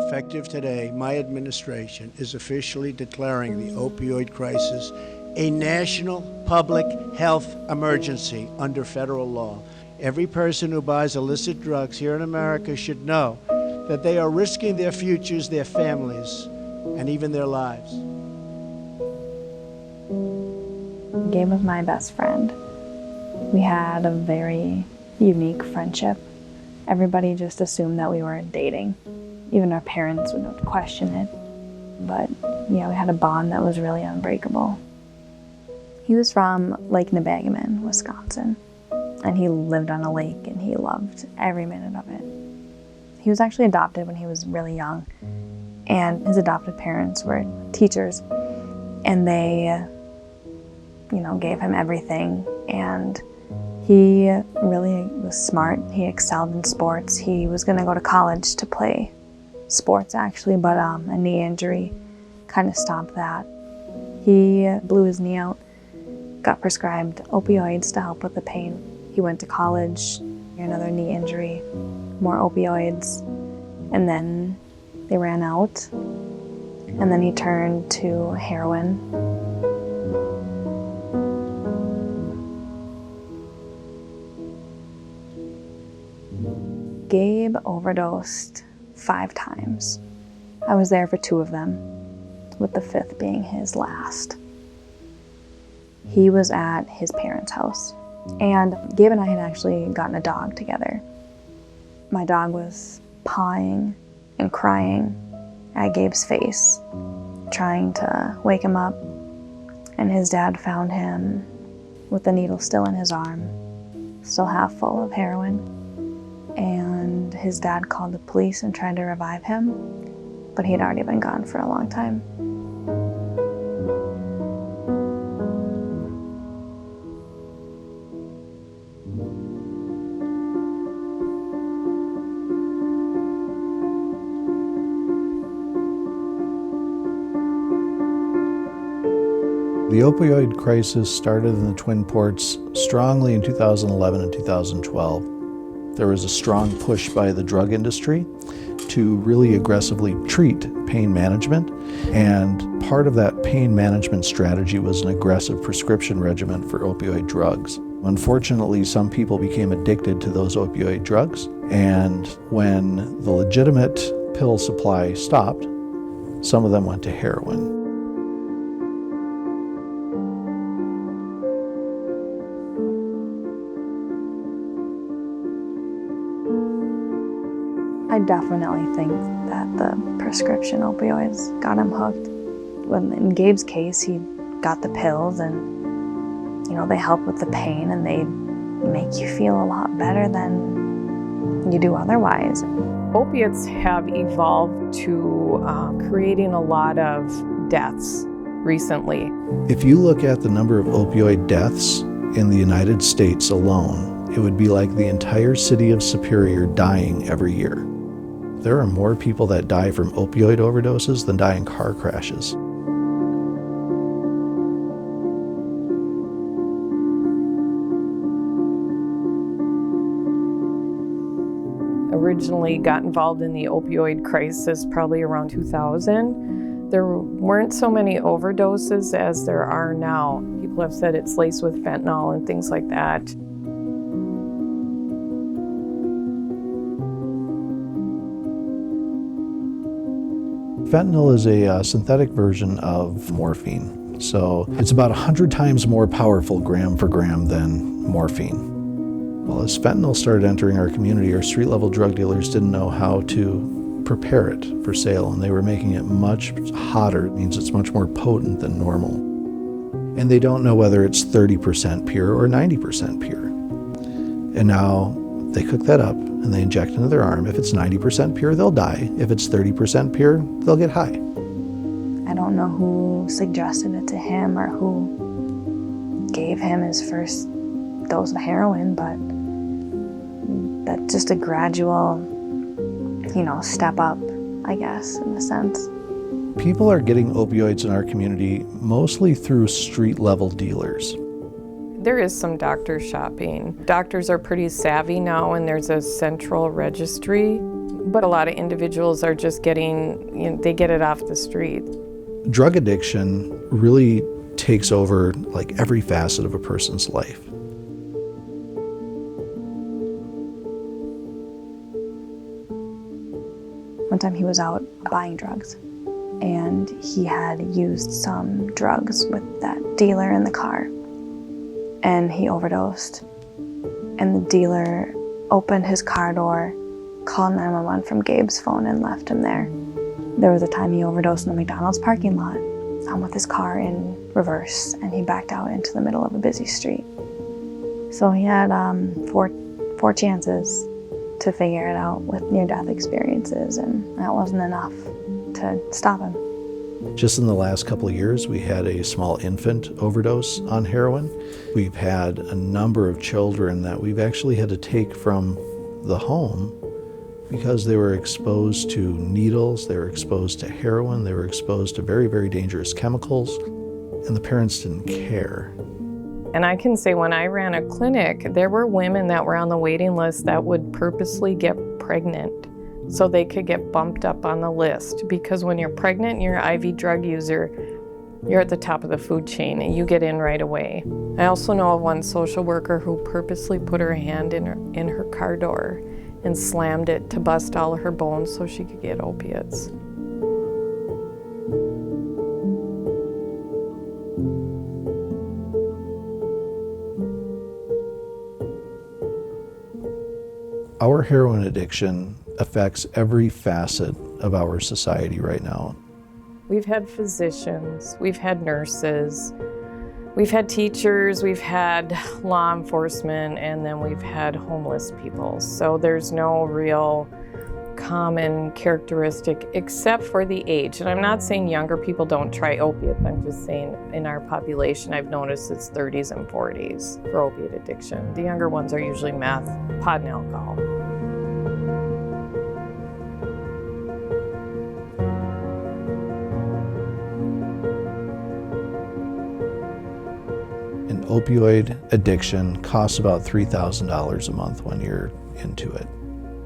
Effective today, my administration is officially declaring the opioid crisis a national public health emergency under federal law. Every person who buys illicit drugs here in America should know that they are risking their futures, their families, and even their lives. Gabe was my best friend. We had a very unique friendship. Everybody just assumed that we were dating. Even our parents would question it. But yeah, we had a bond that was really unbreakable. He was from Lake Nebagaman, Wisconsin, and he lived on a lake and he loved every minute of it. He was actually adopted when he was really young, and his adopted parents were teachers, and they, gave him everything, and he really was smart. He excelled in sports. He was going to go to college to play sports, actually, but a knee injury kind of stopped that. He blew his knee out, got prescribed opioids to help with the pain. He went to college, another knee injury, more opioids, and then they ran out, and then he turned to heroin. Gabe overdosed 5 times. I was there for 2 of them, with the 5th being his last. He was at his parents' house, and Gabe and I had actually gotten a dog together. My dog was pawing and crying at Gabe's face, trying to wake him up, and his dad found him with the needle still in his arm, still half full of heroin. And his dad called the police and tried to revive him, but he had already been gone for a long time. The opioid crisis started in the Twin Ports strongly in 2011 and 2012. There was a strong push by the drug industry to really aggressively treat pain management, and part of that pain management strategy was an aggressive prescription regimen for opioid drugs. Unfortunately, some people became addicted to those opioid drugs, and when the legitimate pill supply stopped, some of them went to heroin. I definitely think that the prescription opioids got him hooked. In Gabe's case, he got the pills and, they help with the pain and they make you feel a lot better than you do otherwise. Opiates have evolved to creating a lot of deaths recently. If you look at the number of opioid deaths in the United States alone, it would be like the entire city of Superior dying every year. There are more people that die from opioid overdoses than die in car crashes. Originally got involved in the opioid crisis probably around 2000. There weren't so many overdoses as there are now. People have said it's laced with fentanyl and things like that. Fentanyl is a synthetic version of morphine. So it's about 100 times more powerful gram for gram than morphine. Well, as fentanyl started entering our community, our street-level drug dealers didn't know how to prepare it for sale, and they were making it much hotter. It means it's much more potent than normal. And they don't know whether it's 30% pure or 90% pure. And now they cook that up and they inject into their arm. If it's 90% pure, they'll die. If it's 30% pure, they'll get high. I don't know who suggested it to him or who gave him his first dose of heroin, but that's just a gradual, step up, I guess, in a sense. People are getting opioids in our community mostly through street-level dealers. There is some doctor shopping. Doctors are pretty savvy now, and there's a central registry But a lot of individuals are just getting, they get it off the street. Drug addiction really takes over like every facet of a person's life. One time he was out buying drugs, and he had used some drugs with that dealer in the car, and he overdosed. And the dealer opened his car door, called 911 from Gabe's phone, and left him there. There was a time he overdosed in the McDonald's parking lot, with his car in reverse, and he backed out into the middle of a busy street. So he had four chances to figure it out with near-death experiences, and that wasn't enough to stop him. Just in the last couple of years, we had a small infant overdose on heroin. We've had a number of children that we've actually had to take from the home because they were exposed to needles, they were exposed to heroin, they were exposed to very, very dangerous chemicals, and the parents didn't care. And I can say when I ran a clinic, there were women that were on the waiting list that would purposely get pregnant so they could get bumped up on the list. Because when you're pregnant and you're an IV drug user, you're at the top of the food chain and you get in right away. I also know of one social worker who purposely put her hand in her car door and slammed it to bust all of her bones so she could get opiates. Our heroin addiction affects every facet of our society right now. We've had physicians, we've had nurses, we've had teachers, we've had law enforcement, and then we've had homeless people. So there's no real common characteristic except for the age. And I'm not saying younger people don't try opiates. I'm just saying in our population, I've noticed it's 30s and 40s for opiate addiction. The younger ones are usually meth, pot, and alcohol. An opioid addiction costs about $3,000 a month when you're into it.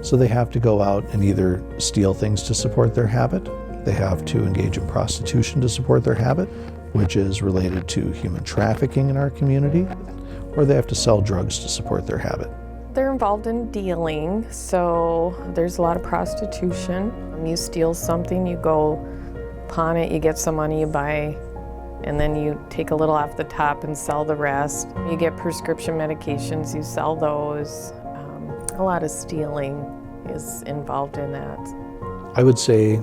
So they have to go out and either steal things to support their habit, they have to engage in prostitution to support their habit, which is related to human trafficking in our community, or they have to sell drugs to support their habit. They're involved in dealing, so there's a lot of prostitution. You steal something, you go pawn it, you get some money, you buy, and then you take a little off the top and sell the rest. You get prescription medications, you sell those. A lot of stealing is involved in that. I would say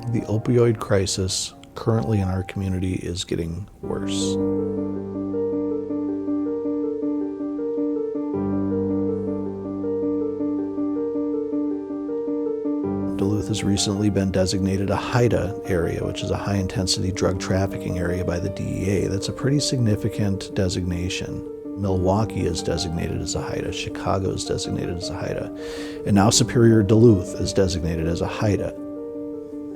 the opioid crisis currently in our community is getting worse. Duluth has recently been designated a HIDA area, which is a high-intensity drug trafficking area by the DEA. That's a pretty significant designation. Milwaukee is designated as a HIDA, Chicago is designated as a HIDA, and now Superior Duluth is designated as a HIDA.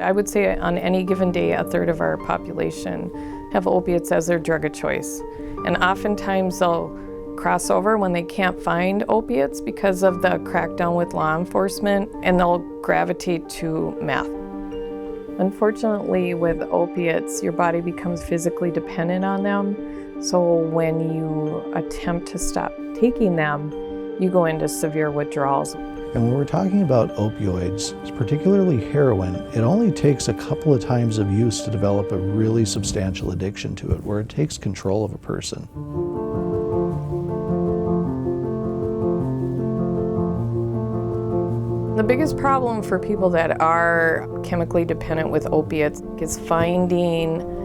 I would say on any given day, a third of our population have opiates as their drug of choice. And oftentimes they'll cross over when they can't find opiates because of the crackdown with law enforcement, and they'll gravitate to meth. Unfortunately, with opiates, your body becomes physically dependent on them. So when you attempt to stop taking them, you go into severe withdrawals. And when we're talking about opioids, particularly heroin, it only takes a couple of times of use to develop a really substantial addiction to it, where it takes control of a person. The biggest problem for people that are chemically dependent with opiates is finding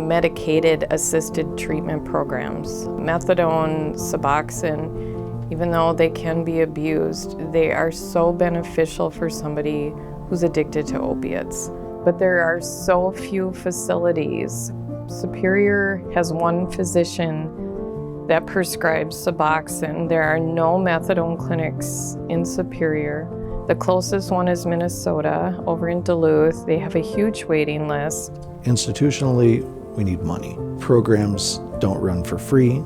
medicated assisted treatment programs. Methadone, Suboxone, even though they can be abused, they are so beneficial for somebody who's addicted to opiates. But there are so few facilities. Superior has one physician that prescribes Suboxone. There are no methadone clinics in Superior. The closest one is Minnesota, over in Duluth. They have a huge waiting list. Institutionally, we need money. Programs don't run for free.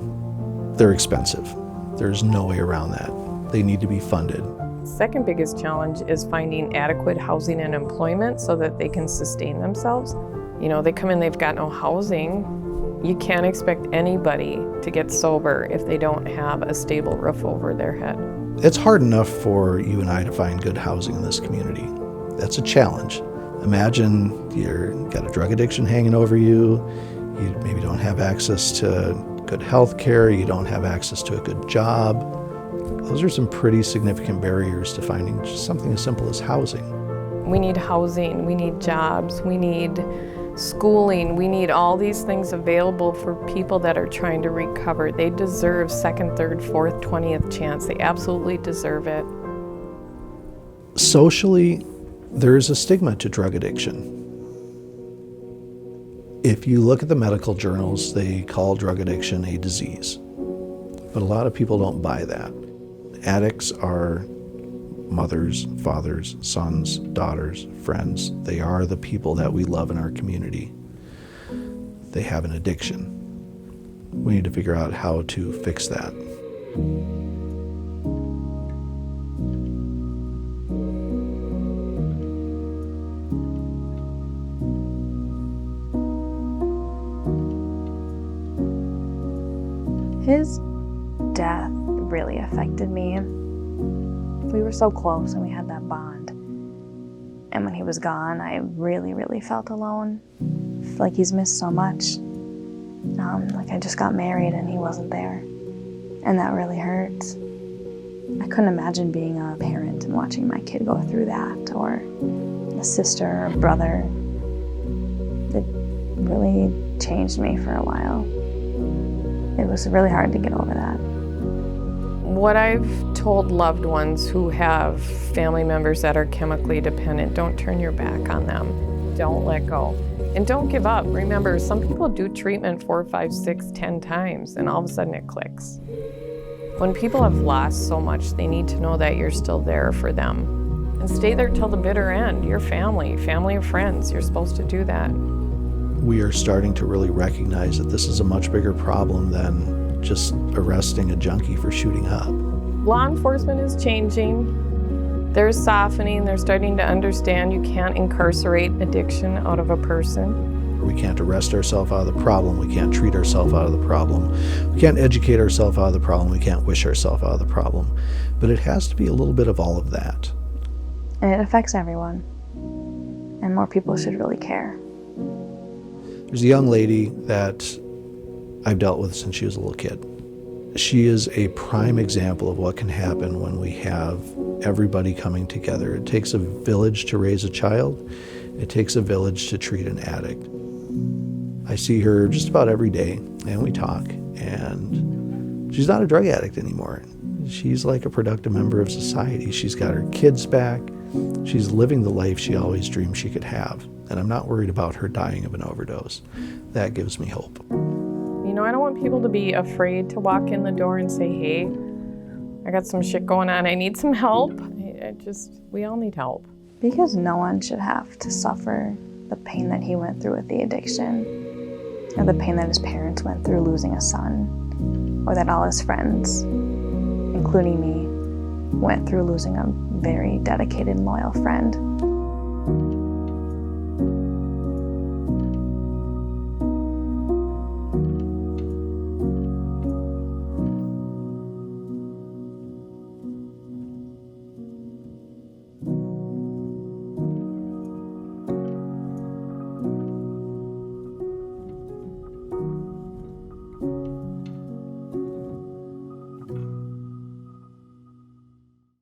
They're expensive. There's no way around that. They need to be funded. Second biggest challenge is finding adequate housing and employment so that they can sustain themselves. You know, they come in, they've got no housing. You can't expect anybody to get sober if they don't have a stable roof over their head. It's hard enough for you and I to find good housing in this community. That's a challenge. Imagine you've got a drug addiction hanging over you, you maybe don't have access to good health care, you don't have access to a good job. Those are some pretty significant barriers to finding just something as simple as housing. We need housing, we need jobs, we need schooling, we need all these things available for people that are trying to recover. They deserve second, third, fourth, 20th chance. They absolutely deserve it. Socially, there is a stigma to drug addiction. If you look at the medical journals, they call drug addiction a disease. But a lot of people don't buy that. Addicts are mothers, fathers, sons, daughters, friends. They are the people that we love in our community. They have an addiction. We need to figure out how to fix that. His death really affected me. We were so close and we had that bond. And when he was gone, I really, really felt alone. I feel like he's missed so much. Like I just got married and he wasn't there. And that really hurts. I couldn't imagine being a parent and watching my kid go through that, or a sister or brother. It really changed me for a while. It was really hard to get over that. What I've told loved ones who have family members that are chemically dependent, don't turn your back on them. Don't let go. And don't give up. Remember, some people do treatment 4, 5, 6, 10 times, and all of a sudden it clicks. When people have lost so much, they need to know that you're still there for them. And stay there till the bitter end. Your family of friends, you're supposed to do that. We are starting to really recognize that this is a much bigger problem than just arresting a junkie for shooting up. Law enforcement is changing. They're softening. They're starting to understand you can't incarcerate addiction out of a person. We can't arrest ourselves out of the problem. We can't treat ourselves out of the problem. We can't educate ourselves out of the problem. We can't wish ourselves out of the problem. But it has to be a little bit of all of that. And it affects everyone. And more people should really care. There's a young lady that I've dealt with since she was a little kid. She is a prime example of what can happen when we have everybody coming together. It takes a village to raise a child. It takes a village to treat an addict. I see her just about every day, and we talk, and she's not a drug addict anymore. She's like a productive member of society. She's got her kids back. She's living the life she always dreamed she could have, and I'm not worried about her dying of an overdose. That gives me hope. You know, I don't want people to be afraid to walk in the door and say, hey, I got some shit going on, I need some help. We all need help. Because no one should have to suffer the pain that he went through with the addiction, or the pain that his parents went through losing a son, or that all his friends, including me, went through losing a very dedicated and loyal friend.